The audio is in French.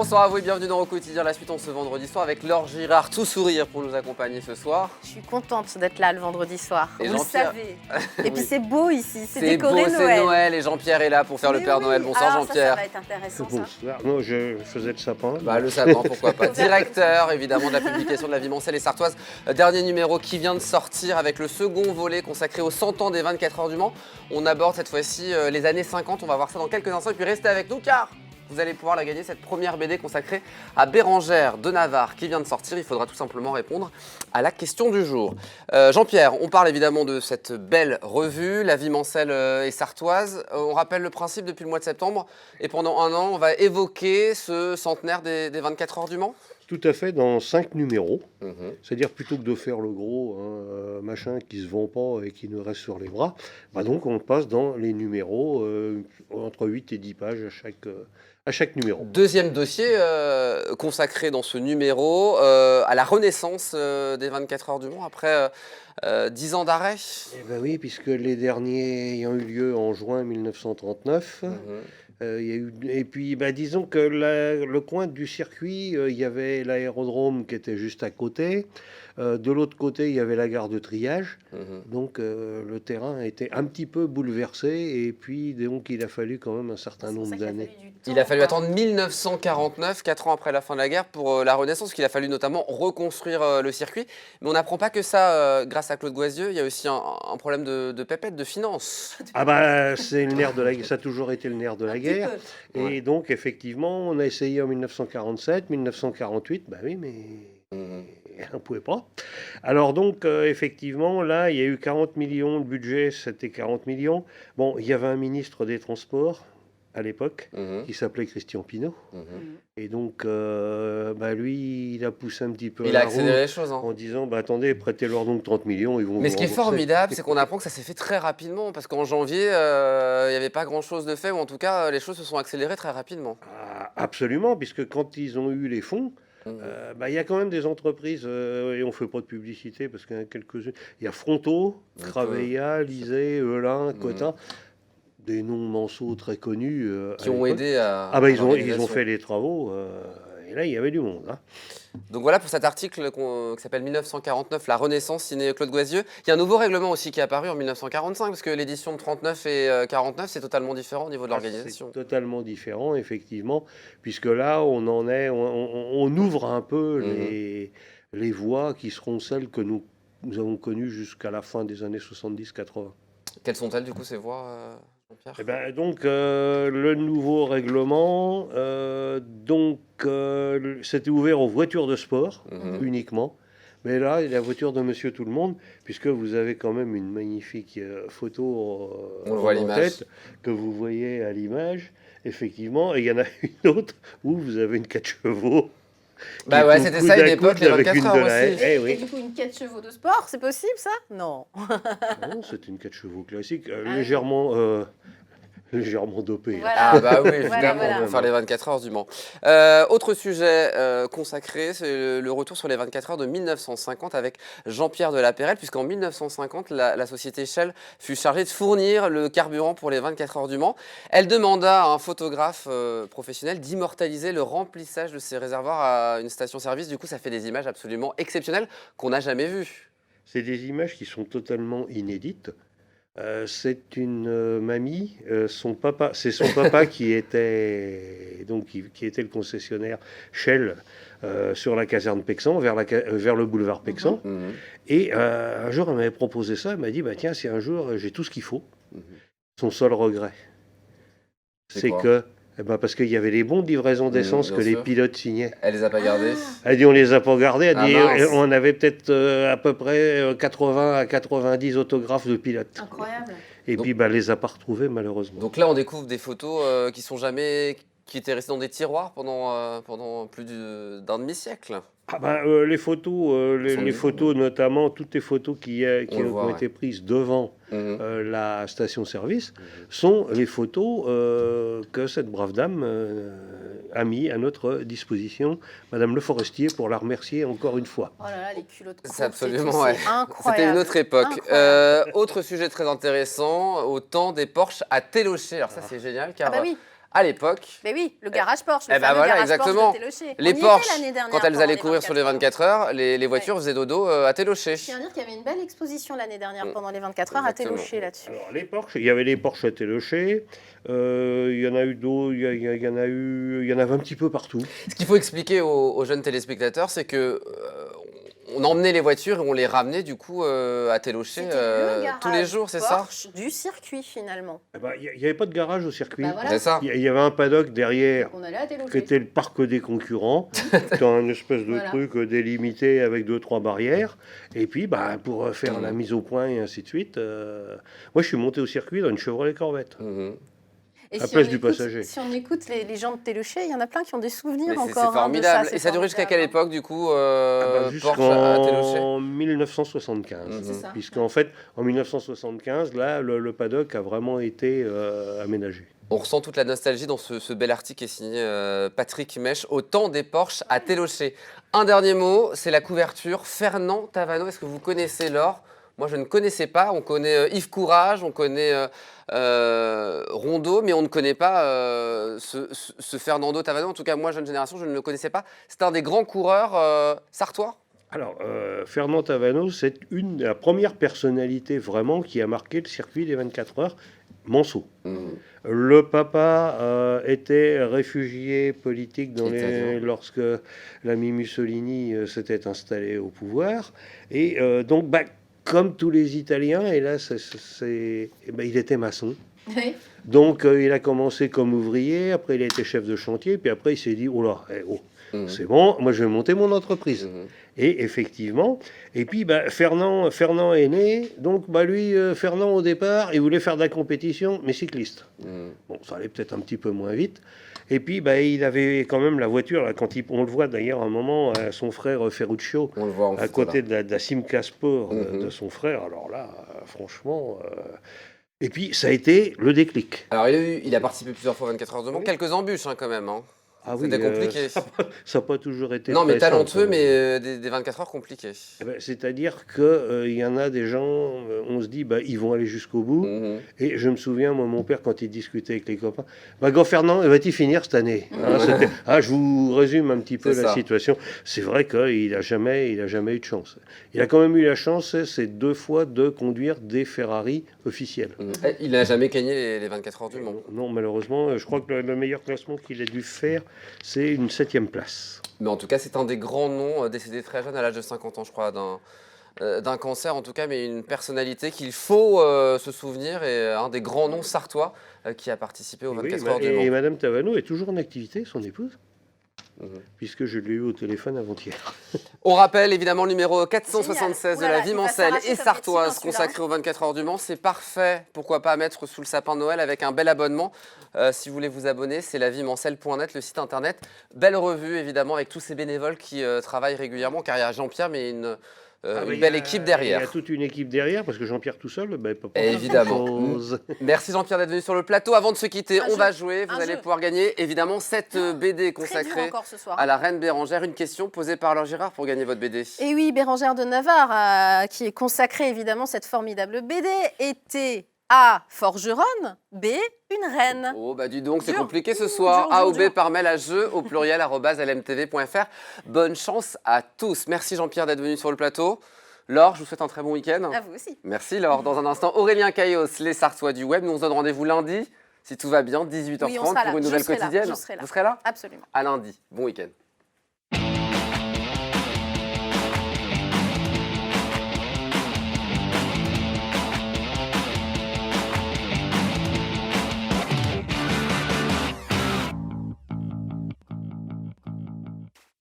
Bonsoir à vous et bienvenue dans Au Quotidien. La suite en ce vendredi soir avec Laure Girard, tout sourire pour nous accompagner ce soir. Je suis contente d'être là le vendredi soir, Et vous le savez. Et puis c'est beau ici, c'est décoré beau, Noël. C'est Noël et Jean-Pierre est là pour faire le Père Noël. Bonsoir Jean-Pierre. Ça va être intéressant ça. Bonsoir. Non, je faisais le sapin. Le sapin, pourquoi pas. Directeur évidemment de la publication de la vie mancelle et sartoise. Dernier numéro qui vient de sortir avec le second volet consacré aux 100 ans des 24 heures du Mans. On aborde cette fois-ci les années 50, on va voir ça dans quelques instants et puis restez avec nous car vous allez pouvoir la gagner, cette première BD consacrée à Bérengère de Navarre qui vient de sortir. Il faudra tout simplement répondre à la question du jour. Jean-Pierre, on parle évidemment de cette belle revue, La vie mancelle et sartoise. On rappelle le principe depuis le mois de septembre et pendant un an, on va évoquer ce centenaire des 24 heures du Mans. Tout à fait, dans 5 numéros. C'est-à-dire plutôt que de faire le gros machin qui se vend pas et qui nous reste sur les bras, donc on passe dans les numéros entre 8 et 10 pages à chaque numéro. Deuxième dossier consacré dans ce numéro à la renaissance des 24 heures du Mans après 10 ans d'arrêt. Eh ben oui, puisque les derniers ayant eu lieu en juin 1939, il y a eu, et puis disons que le coin du circuit, il y avait l'aérodrome qui était juste à côté. De l'autre côté, il y avait la gare de triage. Donc le terrain a été un petit peu bouleversé et puis donc il a fallu quand même un certain nombre d'années. Il a fallu attendre 1949, 4 ans après la fin de la guerre, pour la Renaissance, parce qu'il a fallu notamment reconstruire le circuit. Mais on n'apprend pas que ça grâce à Claude Goisieux. Il y a aussi un problème de pépette, de finances. C'est le nerf de la guerre. Ça a toujours été le nerf de la guerre. Et donc effectivement, on a essayé en 1947, 1948. Oui, mais on ne pouvait pas. Alors donc, effectivement, là, il y a eu 40 millions, le budget, c'était 40 millions. Bon, il y avait un ministre des Transports à l'époque, qui s'appelait Christian Pineau. Et donc, lui, il a poussé un petit peu il a accéléré les choses, en disant, attendez, prêtez-leur donc 30 millions, ils vont Mais vous ce qui est rembourser. formidable, c'est qu'on apprend que ça s'est fait très rapidement, parce qu'en janvier, il n'y avait pas grand-chose de fait, ou en tout cas, les choses se sont accélérées très rapidement. Absolument, puisque quand ils ont eu les fonds, il y a quand même des entreprises, et on ne fait pas de publicité parce qu'il y en a quelques-unes. Il y a Fronto, Craveilla, Lisée, Eulin, Cotin, des noms manceaux très connus. Qui ont aidé à... ils ont fait les travaux, et là il y avait du monde. Donc voilà pour cet article qui s'appelle 1949, la Renaissance, signé Claude Goisieux. Il y a un nouveau règlement aussi qui est apparu en 1945, parce que l'édition de 39 et 49, c'est totalement différent au niveau de l'organisation. C'est totalement différent, effectivement, puisque là, on en est, on ouvre un peu les voies qui seront celles que nous avons connues jusqu'à la fin des années 70-80. Quelles sont-elles, du coup, ces voies, Jean-Pierre ? Le nouveau règlement, c'était ouvert aux voitures de sport uniquement. Mais là, il y a la voiture de Monsieur Tout-le-Monde, puisque vous avez quand même une magnifique photo en tête que vous voyez à l'image, effectivement. Et il y en a une autre où vous avez une 4 chevaux. C'était ça à une époque, les 24 heures aussi. Et du coup, une 4 chevaux de sport, c'est possible ça ? Non. Non, c'est une 4 chevaux classique, légèrement dopée. Voilà. Oui, évidemment, pour faire les 24 heures du Mans. Autre sujet consacré, c'est le retour sur les 24 heures de 1950 avec Jean-Pierre Delapérelle, puisqu'en 1950, la société Shell fut chargée de fournir le carburant pour les 24 heures du Mans. Elle demanda à un photographe professionnel d'immortaliser le remplissage de ses réservoirs à une station-service. Du coup, ça fait des images absolument exceptionnelles qu'on n'a jamais vues. C'est des images qui sont totalement inédites. C'est une mamie, c'est son papa qui était le concessionnaire Shell sur la caserne Pexan, vers le boulevard Pexan. Et un jour, elle m'avait proposé ça. Elle m'a dit tiens, si un jour j'ai tout ce qu'il faut, son seul regret, c'est que parce qu'il y avait les bons de livraison d'essence que les pilotes signaient. Elle les a pas gardés. Elle dit on les a pas gardés. Elle dit on avait peut-être à peu près 80 à 90 autographes de pilotes. Incroyable. Et puis elle les a pas retrouvés malheureusement. Donc là on découvre des photos qui étaient restées dans des tiroirs pendant plus d'un demi-siècle. Les photos notamment, toutes les photos qui ont été prises devant la station-service sont les photos que cette brave dame a mis à notre disposition, Madame Le Forestier, pour la remercier encore une fois. Oh là là, les culottes courtes, c'est absolument, c'est incroyable. C'était une autre époque. Autre sujet très intéressant, au temps des Porsche à Télocher. Alors ça c'est génial car à l'époque, Mais oui, le garage Porsche, le eh ben fameux voilà, garage exactement. Porsche de Télocher. les On y Porsche, était l'année dernière quand elles pendant allaient les courir sur les 24 heures, les voitures faisaient dodo à Télocher. Je tiens à dire qu'il y avait une belle exposition l'année dernière pendant les 24 heures Exactement. à Télocher là-dessus. Alors, les Porsche, il y avait les Porsche à Télocher, il y en a eu d'autres, il y en avait un petit peu partout. Ce qu'il faut expliquer aux jeunes téléspectateurs, c'est que on emmenait les voitures et on les ramenait du coup à Télocher C'était le tous les garage jours, c'est ça? Porsche du circuit finalement. Eh ben, il n'y avait pas de garage au circuit. Bah voilà. C'est ça. Il y avait un paddock derrière On allait à qui Télocher. était le parc des concurrents. C'était un espèce de Voilà. truc délimité avec 2-3 barrières. Et puis, bah, pour faire la mise au point et ainsi de suite, moi, je suis monté au circuit dans une Chevrolet Corvette. Mhm. Et à si place on du écoute- passager. Si on écoute les gens de Télocher, il y en a plein qui ont des souvenirs Mais c'est encore. formidable. C'est Et ça a duré jusqu'à quelle époque du coup Ah bah, Porsche à Télocher? jusqu'en 1975. Mhm. C'est ça. Puisqu'en fait, en 1975, là, le paddock a vraiment été aménagé. On ressent toute la nostalgie dans ce bel article qui est signé Patrick Mèche, au temps des Porsche à Télocher. Un dernier mot, c'est la couverture. Fernand Tavano, est-ce que vous connaissez Laure? Moi, je ne connaissais pas. On connaît Yves Courage, on connaît Rondeau, mais on ne connaît pas ce Fernando Tavano. En tout cas, moi, jeune génération, je ne le connaissais pas. C'est un des grands coureurs sartois. Alors, Fernand Tavano, c'est la première personnalité vraiment qui a marqué le circuit des 24 heures, Manceau. Mhm. Le papa était réfugié politique Italien. lorsque l'ami Mussolini s'était installé au pouvoir. Et donc, bah, comme tous les Italiens, et là, il était maçon. Oui. Donc, il a commencé comme ouvrier, après il a été chef de chantier, puis après il s'est dit, oh là, Mhm. c'est bon, moi je vais monter mon entreprise. Mhm. Et effectivement, et puis bah, Fernand est né, donc bah, lui, Fernand au départ, il voulait faire de la compétition, mais cycliste. Mhm. Bon, ça allait peut-être un petit peu moins vite. Et puis bah, il avait quand même la voiture, là, on le voit d'ailleurs à un moment, son frère Ferruccio, On le voit en à photo, côté là. de la Simca Sport Mhm. de son frère. Alors là, franchement... Et puis ça a été le déclic. Alors, il a participé plusieurs fois aux 24 heures de Mans. Oui. quelques embûches quand même. Hein. Ah C'était compliqué. ça n'a pas toujours été Non, mais très talentueux, simple. mais des 24 heures compliqués. Eh ben, c'est-à-dire qu'il y en a des gens, on se dit, bah, ils vont aller jusqu'au bout. Mhm. Et je me souviens, moi, mon père, quand il discutait avec les copains, bah, grand Fernand, va-t-il finir cette année? Hein, je vous résume un petit peu C'est la ça. situation. C'est vrai qu'il n'a jamais eu de chance. Il a quand même eu la chance, c'est 2 fois de conduire des Ferrari officiels. Mhm. Il n'a jamais gagné les 24 heures du Mans. Non, malheureusement, je crois que le meilleur classement qu'il a dû faire, c'est une 7e place. Mais en tout cas, c'est un des grands noms, décédé très jeune, à l'âge de 50 ans, je crois, d'un cancer, en tout cas, mais une personnalité qu'il faut se souvenir, et un des grands noms sartois qui a participé aux 24 heures du et Mans. Madame Tavano est toujours en activité, son épouse, Mhm. puisque je l'ai eu au téléphone avant-hier. On rappelle évidemment le numéro 476 de Génial. la Oulala, vie il va mancelle s'arracher et comme sartoise Maxime, celui-là. consacrée aux 24 heures du Mans. C'est parfait, pourquoi pas mettre sous le sapin de Noël avec un bel abonnement. Si vous voulez vous abonner, c'est laviemancelle.net, le site internet. Belle revue évidemment avec tous ces bénévoles qui travaillent régulièrement, car il y a Jean-Pierre, mais une belle équipe Il y derrière. a toute une équipe derrière, parce que Jean-Pierre tout seul, ben, peut pas Évidemment. faire grand-chose. Merci Jean-Pierre d'être venu sur le plateau. Avant de se quitter, Un on jeu. va jouer. Vous Un allez jeu. pouvoir gagner évidemment cette BD Très dur consacrée encore ce soir. à la reine Bérengère. Une question posée par Laure Girard pour gagner votre BD. Et oui, Bérengère de Navarre, qui est consacrée évidemment cette formidable BD, était A, forgeronne, B, une reine. Oh bah dis donc, c'est Dur. compliqué ce Ouh, soir. dur, A dur, ou B dur. par mail à jeu au pluriel @lmtv.fr. Bonne chance à tous. Merci Jean-Pierre d'être venu sur le plateau. Laure, je vous souhaite un très bon week-end. À vous aussi. Merci Laure. Dans un instant, Aurélien Caillos, les Sartois du web. Nous on se donne rendez-vous lundi, si tout va bien, 18h30 Oui, on sera là. pour une Je nouvelle serai là. quotidienne. Je serai là. Vous serez là? Absolument. À lundi. Bon week-end.